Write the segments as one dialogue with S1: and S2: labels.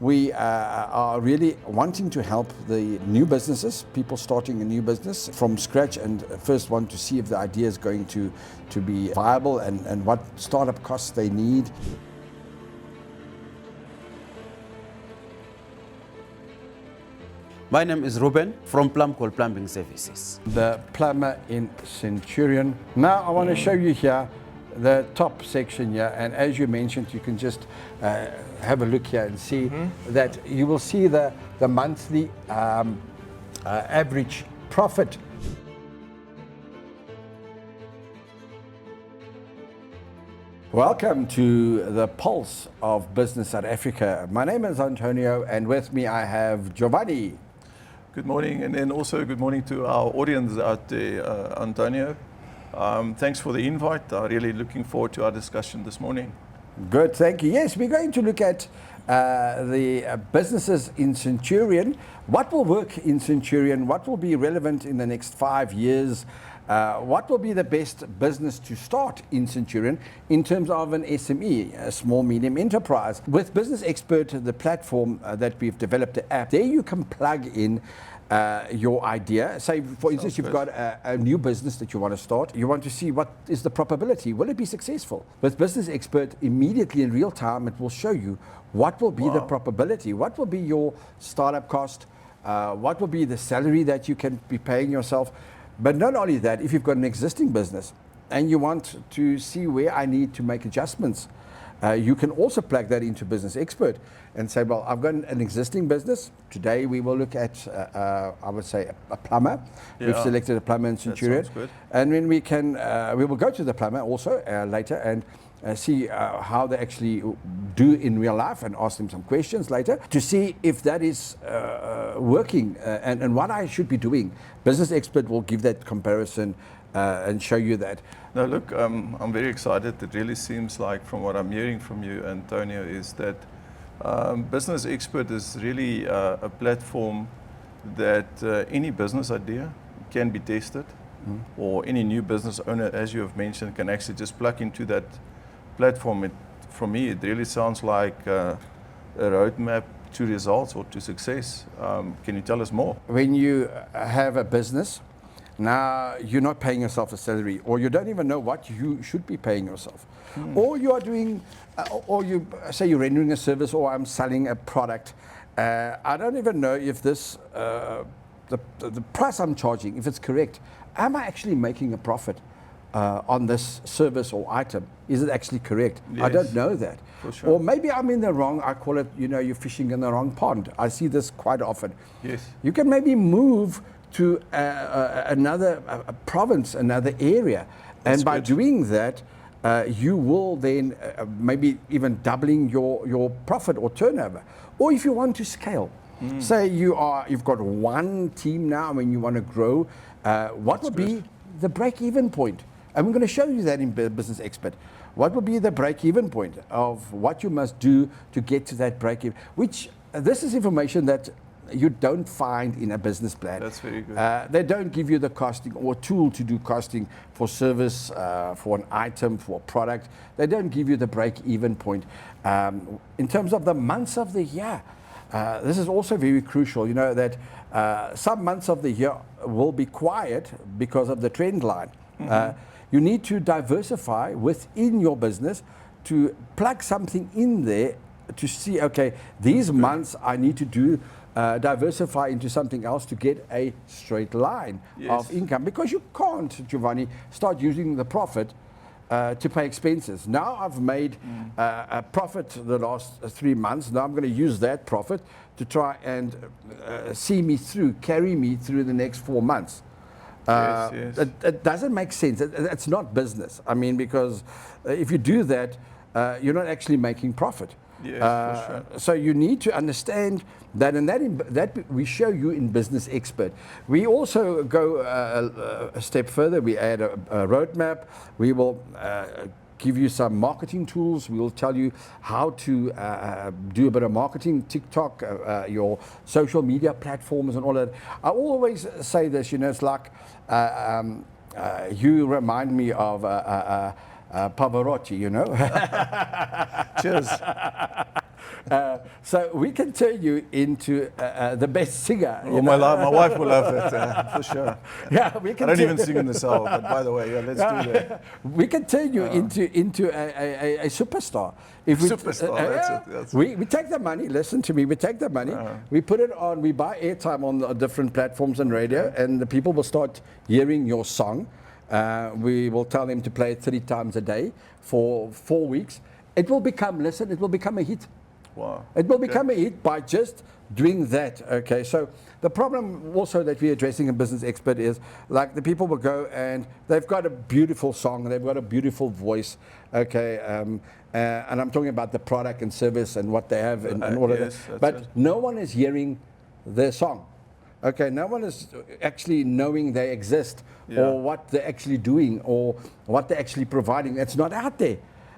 S1: We are really wanting to help the new businesses, people starting a new business from scratch, and first want to see if the idea is going to be viable and what startup costs they need.
S2: My name is Ruben from Plumcall Plumbing Services.
S1: The plumber in Centurion. Now I want to show you here the top section here, and as you mentioned, you can just have a look here and see that you will see the monthly average profit. Welcome to the Pulse of Business South Africa. My name is Antonio, and with me I have Giovanni.
S3: Good morning, and then also good morning to our audience out there, Antonio. Thanks for the invite. Really looking forward to our discussion this morning.
S1: Good, thank you. Yes, we're going to look at the businesses in Centurion. What will work in Centurion? What will be relevant in the next 5 years? What will be the best business to start in Centurion in terms of an SME, a small medium enterprise? With Business Expert, the platform that we've developed, the app, there you can plug in your idea. Say, for instance, you've got a new business that you want to start. You want to see what is the probability. Will it be successful? With Business Expert, immediately in real time, it will show you what will be the probability, what will be your startup cost, what will be the salary that you can be paying yourself. But not only that, if you've got an existing business and you want to see where I need to make adjustments, you can also plug that into Business Expert and say, well, I've got an existing business. Today we will look at, I would say, a plumber. Yeah. We've selected a plumber in Centurion.
S3: That sounds good.
S1: And then we will go to the plumber also later and see how they actually do in real life and ask them some questions later to see if that is working and what I should be doing. Business Expert will give that comparison and show you that.
S3: No, look, I'm very excited. It really seems like, from what I'm hearing from you, Antonio, is that Business Expert is really a platform that any business idea can be tested, or any new business owner, as you have mentioned, can actually just plug into that platform. For me, it really sounds like a roadmap to results or to success. Can you tell us more?
S1: When you have a business, now you're not paying yourself a salary, or you don't even know what you should be paying yourself. Or you are doing, or you say you're rendering a service, or I'm selling a product. I don't even know if this, the price I'm charging, if it's correct. Am I actually making a profit on this service or item? Is it actually correct? Yes. I don't know that.
S3: For sure.
S1: Or maybe I'm in the wrong, I call it, you're fishing in the wrong pond. I see this quite often.
S3: Yes.
S1: You can maybe move to another province, another area. That's and by good. Doing that, you will then maybe even doubling your profit or turnover. Or if you want to scale, say you've got one team now and you want to grow, what would be the break-even point? And we're going to show you that in Business Expert. What will be the break-even point of what you must do to get to that break-even? Which this is information that you don't find in a business plan.
S3: That's very good.
S1: They don't give you the costing or tool to do costing for service, for an item, for a product. They don't give you the break-even point. In terms of the months of the year, this is also very crucial. You know that some months of the year will be quiet because of the trend line. You need to diversify within your business to plug something in there to see, okay, these months I need to do diversify into something else to get a straight line of income, because you can't, Giovanni, start using the profit to pay expenses. Now I've made a profit the last 3 months. Now I'm going to use that profit to try and see me through, carry me through the next 4 months. It doesn't make sense. It's not business. I mean, because if you do that, you're not actually making profit.
S3: Yes, for sure.
S1: So you need to understand that, and that we show you in Business Expert. We also go a step further. We add a roadmap. We will give you some marketing tools. We will tell you how to do a bit of marketing, TikTok, your social media platforms and all that. I always say this, it's like you remind me of Pavarotti,
S3: Cheers.
S1: So we can turn you into the best singer.
S3: Oh, my wife will love it, for sure.
S1: Yeah, we
S3: I
S1: can.
S3: don't even sing in the cell, but by the way, yeah, let's do that.
S1: We can turn you into a superstar. If we,
S3: Superstar, that's it, that's
S1: we take the money, listen to me, we take the money, we put it on, we buy airtime on the different platforms and radio, and the people will start hearing your song. We will tell them to play it 3 times a day for 4 weeks. It will become, listen, it will become a hit.
S3: Wow.
S1: It will become a hit by just doing that. Okay, so the problem also that we're addressing in Business Expert is like the people will go and they've got a beautiful song, they've got a beautiful voice. Okay, and I'm talking about the product and service and what they have and all of
S3: yes,
S1: that. But
S3: it.
S1: no one is hearing their song. Okay, no one is actually knowing they exist or what they're actually doing or what they're actually providing. It's not out there.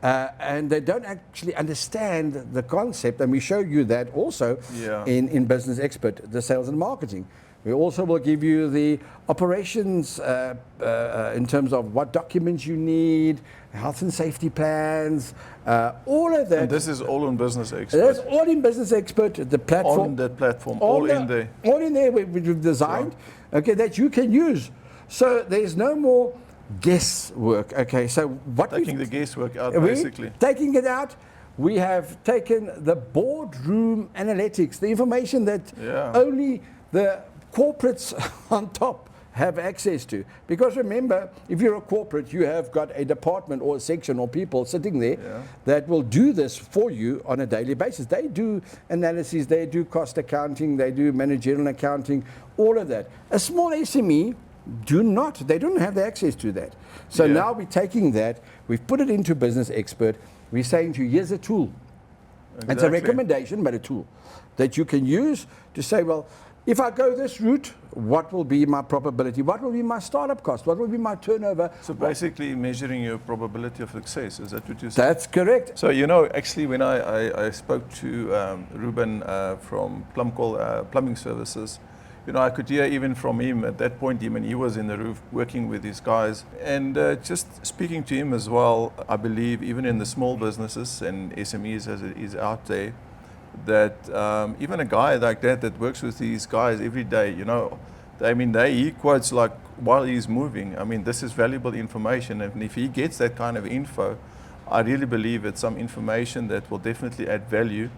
S1: And they don't actually understand the concept, and we show you that also in Business Expert, the sales and marketing. We also will give you the operations in terms of what documents you need, health and safety plans, all of that.
S3: And this is all on Business Expert.
S1: That's all in Business Expert, the platform.
S3: All in that platform, all in there.
S1: All in there we've designed, okay, that you can use. So there's no more guesswork. Okay, so what
S3: Taking the guesswork out,
S1: we
S3: basically.
S1: taking it out. We have taken the boardroom analytics, the information that only the corporates on top have access to. Because remember, if you're a corporate, you have got a department or a section or people sitting there that will do this for you on a daily basis. They do analysis, they do cost accounting, they do managerial accounting, all of that. A small SME they don't have the access to that. So now we're taking that, we've put it into Business Expert. We're saying to you, here's a tool.
S3: Exactly.
S1: It's a recommendation, but a tool that you can use to say, well, if I go this route, what will be my probability? What will be my startup cost? What will be my turnover?
S3: So basically measuring your probability of success, is that what you're saying?
S1: That's correct.
S3: So, you know, actually when I spoke to Ruben from Plumbing Services, you know, I could hear even from him at that point, even he was in the roof working with his guys. And just speaking to him as well, I believe even in the small businesses and SMEs as it is out there, that even a guy like that works with these guys every day, you know, he quotes like while he's moving. I mean, this is valuable information. And if he gets that kind of info, I really believe it's some information that will definitely add value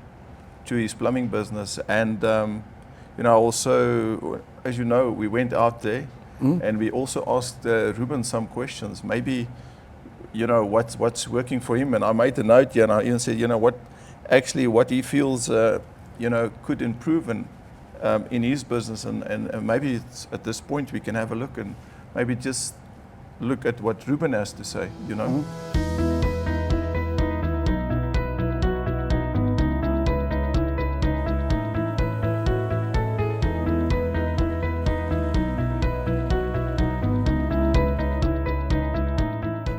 S3: to his plumbing business. And, you know, also, as you know, we went out there and we also asked Ruben some questions. Maybe, you know, what's working for him. And I made a note here and I even said, you know, what he feels, you know, could improve in his business. And maybe at this point we can have a look and maybe just look at what Ruben has to say, you know.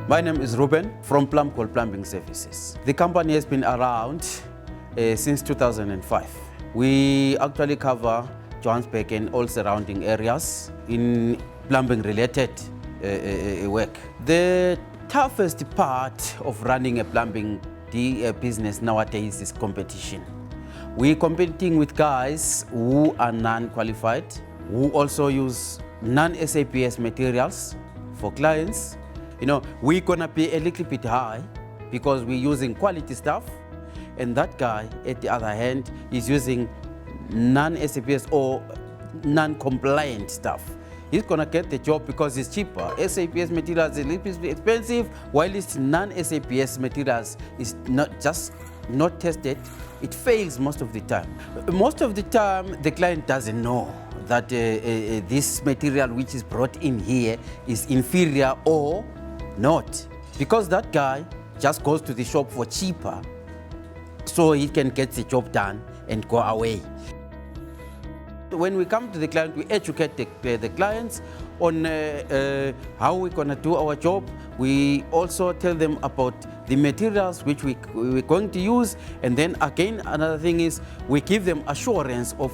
S2: My name is Ruben from Plumcol Plumbing Services. The company has been around since 2005. We actually cover Johannesburg and all surrounding areas in plumbing related work. The toughest part of running a plumbing business nowadays is competition. We're competing with guys who are non-qualified, who also use non-SAPS materials for clients. You know, we're gonna be a little bit high because we're using quality stuff, and that guy, at the other hand, is using non-SAPS or non-compliant stuff. He's gonna get the job because it's cheaper. SAPS materials is a little bit expensive, while it's non-SAPS materials is not tested. It fails most of the time. Most of the time, the client doesn't know that this material which is brought in here is inferior or not, because that guy just goes to the shop for cheaper so he can get the job done and go away. When we come to the client, we educate the clients on how we're going to do our job. We also tell them about the materials which we're going to use, and then again another thing is we give them assurance of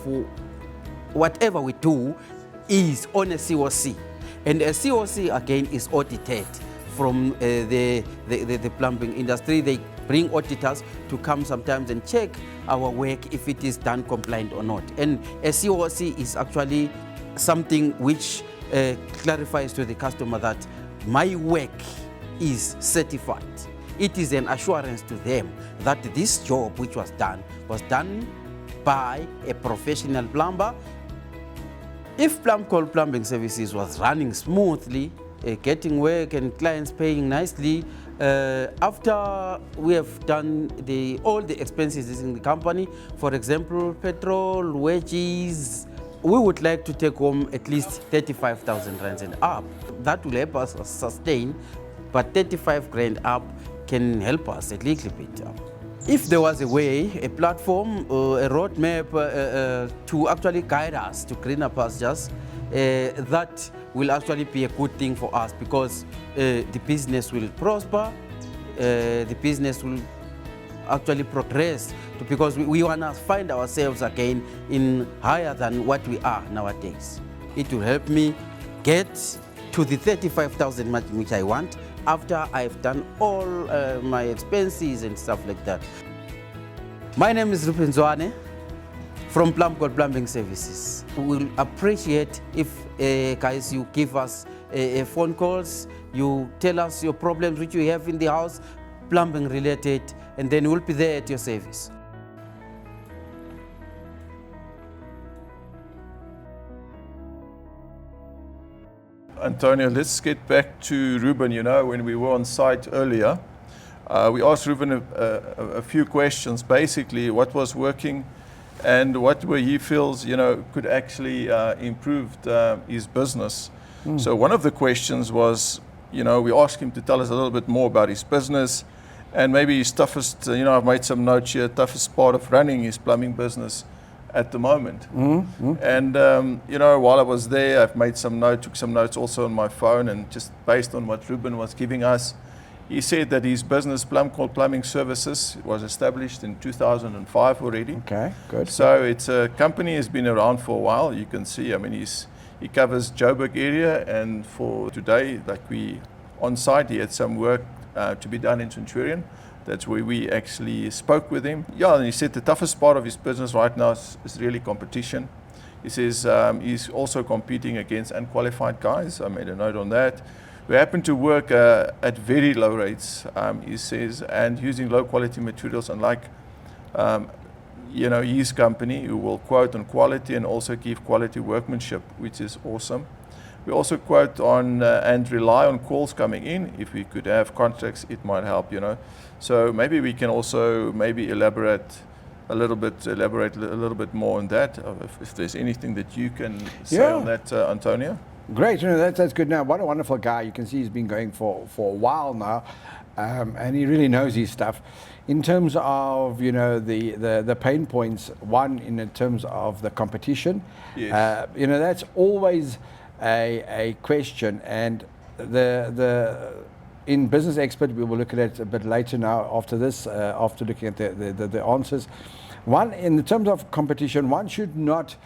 S2: whatever we do is on a COC, and a COC again is audited from the plumbing industry. They bring auditors to come sometimes and check our work if it is done compliant or not. And a COC is actually something which clarifies to the customer that my work is certified. It is an assurance to them that this job which was done by a professional plumber. If Plumcol Plumbing Services was running smoothly, getting work and clients paying nicely, after we have done all the expenses in the company, for example, petrol, wages, we would like to take home at least 35,000 rands and up. That will help us sustain, but 35 grand up can help us a little bit. If there was a way, a platform, a roadmap to actually guide us to greener pastures, that will actually be a good thing for us, because the business will prosper, the business will actually progress, because we want to find ourselves again in higher than what we are nowadays. It will help me get to the 35,000 which I want after I've done all my expenses and stuff like that. My name is Rupen Zwane from Plumcol Plumbing Services. We will appreciate if guys, you give us phone calls, you tell us your problems which you have in the house, plumbing related, and then we'll be there at your service.
S3: Antonio, let's get back to Ruben. You know, when we were on site earlier, we asked Ruben a few questions, basically what was working and what where he feels, you know, could actually improve his business. So one of the questions was, you know, we asked him to tell us a little bit more about his business and maybe his toughest, you know, I've made some notes here, toughest part of running his plumbing business at the moment. And, you know, while I was there, I've made some notes, took some notes also on my phone, and just based on what Ruben was giving us, he said that his business, Plumcol Plumbing Services, was established in 2005 already.
S1: Okay, good.
S3: So it's a company has been around for a while. You can see, I mean, he covers Joburg area, and for today, like we on site, he had some work to be done in Centurion. That's where we actually spoke with him. Yeah, and he said the toughest part of his business right now is really competition. He says he's also competing against unqualified guys. I made a note on that. We happen to work at very low rates, he says, and using low quality materials, unlike you know, his company, who will quote on quality and also give quality workmanship, which is awesome. We also quote on and rely on calls coming in. If we could have contracts, it might help, you know. So maybe we can also maybe elaborate a little bit more on that, if there's anything that you can say on that, Antonio.
S1: Great, you know, that's good. Now, what a wonderful guy. You can see he's been going for a while now, and he really knows his stuff. In terms of, you know, the pain points, one, in terms of the competition,
S3: Yes.
S1: you know, that's always a question, and in Business Expert, we will look at it a bit later now after this, after looking at the answers. One, in terms of competition, one should not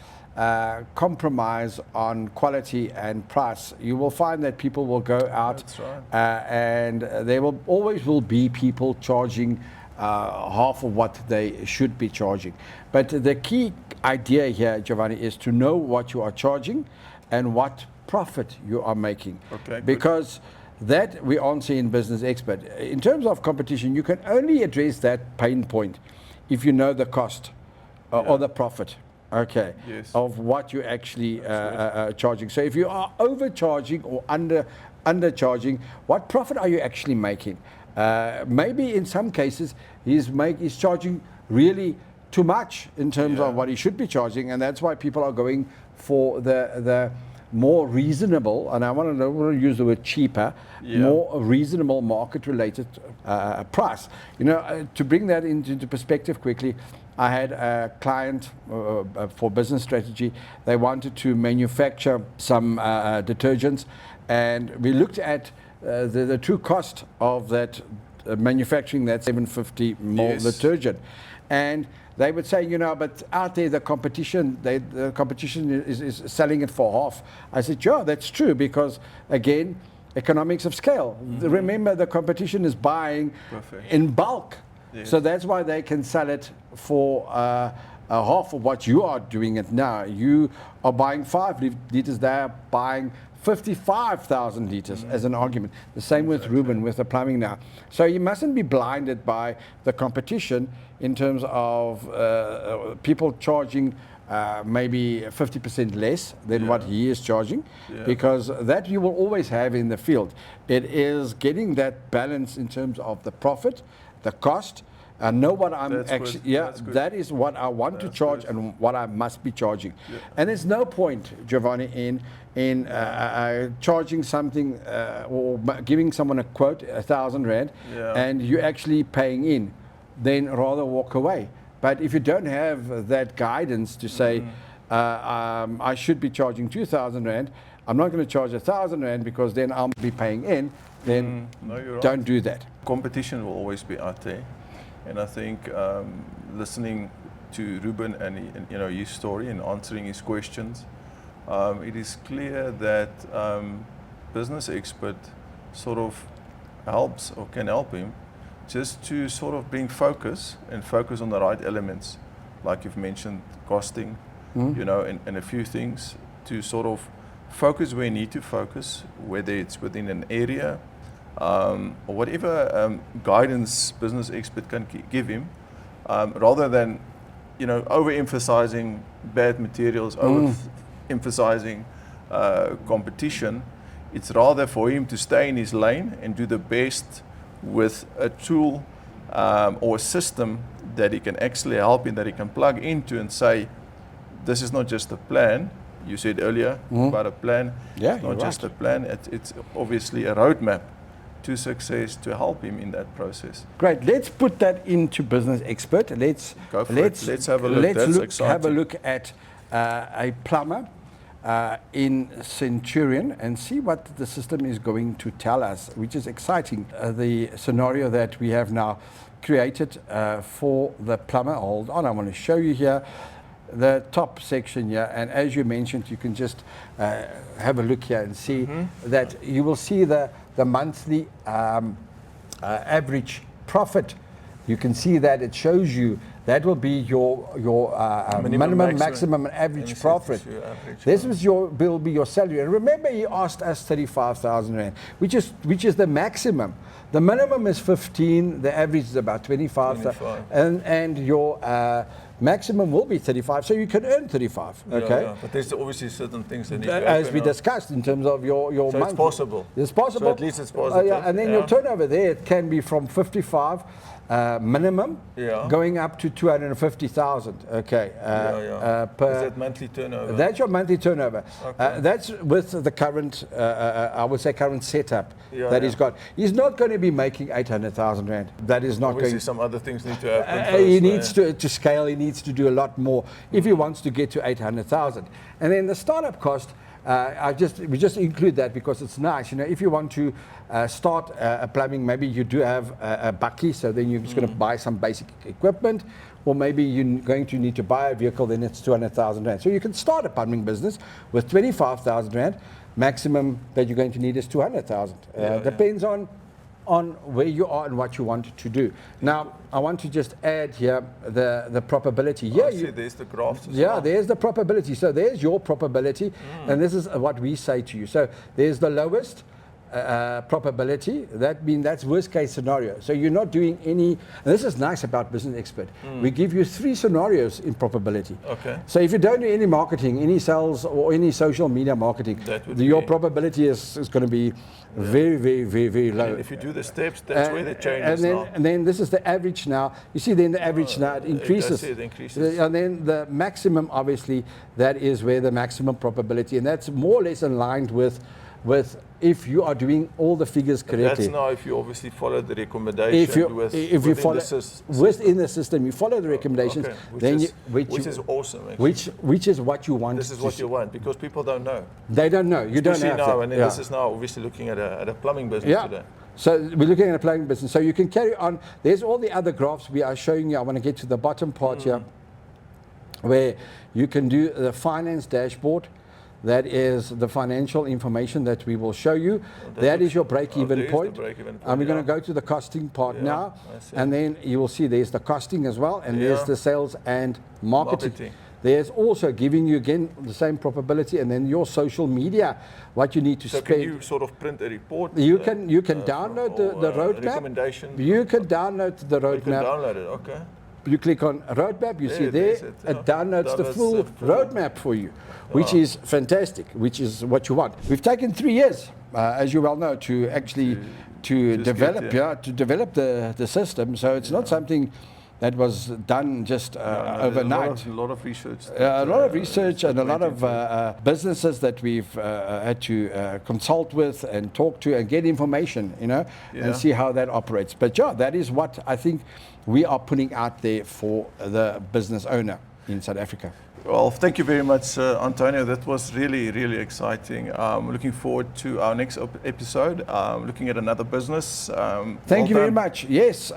S1: compromise on quality and price. You will find that people will go out,
S3: That's right.
S1: and there will always be people charging half of what they should be charging. But the key idea here, Giovanni, is to know what you are charging and what profit you are making.
S3: Okay, good.
S1: Because that we answer in Business Expert. In terms of competition, you can only address that pain point if you know the cost or the profit. Okay,
S3: Yes.
S1: of what you're actually charging. So if you are overcharging or undercharging, what profit are you actually making? Maybe in some cases he's charging really too much in terms of what he should be charging, and that's why people are going for the more reasonable, and I want to use the word cheaper, more reasonable market-related price. You know, to bring that into perspective quickly, I had a client for business strategy. They wanted to manufacture some detergents, and we looked at the true cost of that manufacturing that 750 ml detergent. And they would say, you know, but out there the competition is selling it for half. I said, yeah, that's true, because again, economics of scale. Remember, the competition is buying in bulk.
S3: Yes.
S1: So that's why they can sell it for half of what you are doing it now. You are buying 5 liters, they are buying 55,000 liters as an argument. The same with Ruben, with the plumbing now. So you mustn't be blinded by the competition in terms of people charging maybe 50% less than what he is charging, because that you will always have in the field. It is getting that balance in terms of the profit, the cost, and know what I'm
S3: That's
S1: actually,
S3: good. That's good.
S1: that is what I want to charge and what I must be charging. And there's no point, Giovanni, in charging something or giving someone a quote, 1,000 rand, and you're actually paying in, then rather walk away. But if you don't have that guidance to say, I should be charging 2,000 rand, I'm not going to charge 1,000 rand because then I'll be paying in, then
S3: No, you're right.
S1: don't do that.
S3: Competition will always be out there, and I think listening to Ruben and you know his story and answering his questions, it is clear that Business Expert sort of helps or can help him just to sort of bring focus and focus on the right elements, like you've mentioned, costing, you know, and a few things to sort of focus where you need to focus, whether it's within an area or whatever guidance Business Expert can give him, rather than, you know, overemphasizing bad materials, overemphasizing competition. It's rather for him to stay in his lane and do the best with a tool or a system that he can actually help in, that he can plug into and say, this is not just a plan. You said earlier about a plan.
S1: Yeah,
S3: it's not
S1: you're
S3: just
S1: right.
S3: a plan. It's obviously a roadmap to success to help him in that process.
S1: Great. Let's put that into Business Expert. Let's
S3: Go for it. Let's have a look. That's
S1: have a
S3: exciting.
S1: look at a plumber in Centurion and see what the system is going to tell us, which is exciting. The scenario that we have now created for the plumber. Hold on, I want to show you here the top section here, and as you mentioned, you can just have a look here and see that you will see the monthly average profit. You can see that it shows you that will be your minimum, maximum, and average profit. This was will be your salary. And remember, he asked us 35,000 rand, which is the maximum. The minimum is 15. The average is about 25. And your maximum will be 35. So you can earn 35. Okay.
S4: Yeah, but there's obviously certain things that need to happen.
S1: As we discussed in terms of your
S4: So
S1: month.
S4: it's possible.
S1: It's possible.
S4: So at least it's positive.
S1: Yeah, and then your turnover there, it can be from 55 minimum going up to 250,000. Okay. Per,
S4: is that monthly turnover?
S1: That's your monthly turnover.
S4: Okay.
S1: That's with the current, I would say, current setup that he's got. He's not going to be making 800,000 rand. That is not
S4: Obviously
S1: going.
S4: some other things need to happen.
S1: He needs to scale. He needs to do a lot more if he wants to get to 800,000. And then the startup cost. We just include that because it's nice. You know, if you want to start a plumbing, maybe you do have a bakkie, so then you're just going to buy some basic equipment, or maybe you're going to need to buy a vehicle, then it's 200,000 rand. So you can start a plumbing business with 25,000 rand. Maximum that you're going to need is 200,000. Depends on where you are and what you want to do. Now, I want to just add here the probability.
S4: Yeah, there's the graphs.
S1: There's the probability. So there's your probability, and this is what we say to you. So there's the lowest probability. That means that's worst case scenario. So you're not doing any. And this is nice about Business Expert. We give you 3 scenarios in probability.
S4: Okay.
S1: So if you don't do any marketing, any sales, or any social media marketing, your probability is going to be very, very, very, very low.
S4: And if you do the steps, that's where the change is now.
S1: And then this is the average now. You see, then the average now it increases.
S4: It increases.
S1: And then the maximum, obviously, that is where the maximum probability, and that's more or less aligned with if you are doing all the figures correctly.
S4: That's now if you obviously follow the recommendation
S1: if you follow within the system, you follow the recommendations,
S4: which is awesome. Actually.
S1: Which is what you want.
S4: This is what you want, because people don't know.
S1: They don't know. You don't have
S4: now,
S1: to.
S4: and this is now obviously looking at a plumbing business today.
S1: So we're looking at a plumbing business. So you can carry on. There's all the other graphs we are showing you. I want to get to the bottom part here, where you can do the finance dashboard. That is the financial information that we will show you. That is your break-even point. And we're going to go to the costing part now. And then you will see there's the costing as well. And there's the sales and marketing. There's also giving you, again, the same probability, and then your social media, what you need to spend.
S4: Can you sort of print a report?
S1: You can download the roadmap. You can download the roadmap. You can
S4: download it, okay.
S1: You click on roadmap, you see there, it downloads the full roadmap for you, which is fantastic, which is what you want. We've taken 3 years, as you well know, to actually develop the system. So it's not something that was done just overnight.
S3: A lot of research.
S1: A lot of research and a lot of businesses that we've had to consult with and talk to and get information, and see how that operates. But yeah, that is what I think we are putting out there for the business owner in South Africa.
S3: Well, thank you very much, Antonio. That was really, really exciting. Looking forward to our next episode, looking at another business.
S1: Thank you very much. Yes,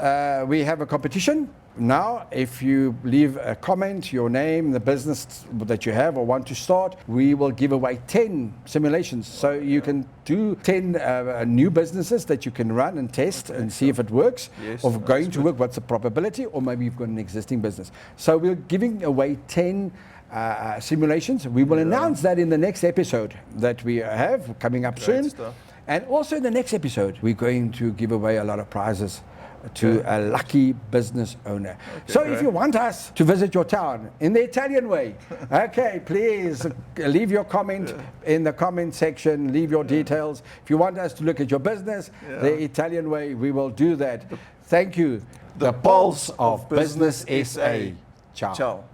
S1: we have a competition now. If you leave a comment, your name, the business that you have or want to start, we will give away 10 simulations. So you can do 10 new businesses that you can run and test and see if it works, or going to work, what's the probability, or maybe you've got an existing business. So we're giving away 10 simulations. We will announce that in the next episode that we have coming up soon. And also in the next episode, we're going to give away a lot of prizes to a lucky business owner. So if you want us to visit your town in the Italian way, okay, please leave your comment in the comment section, leave your details. If you want us to look at your business the Italian way, we will do that. Thank you. The Pulse of Business SA. Ciao.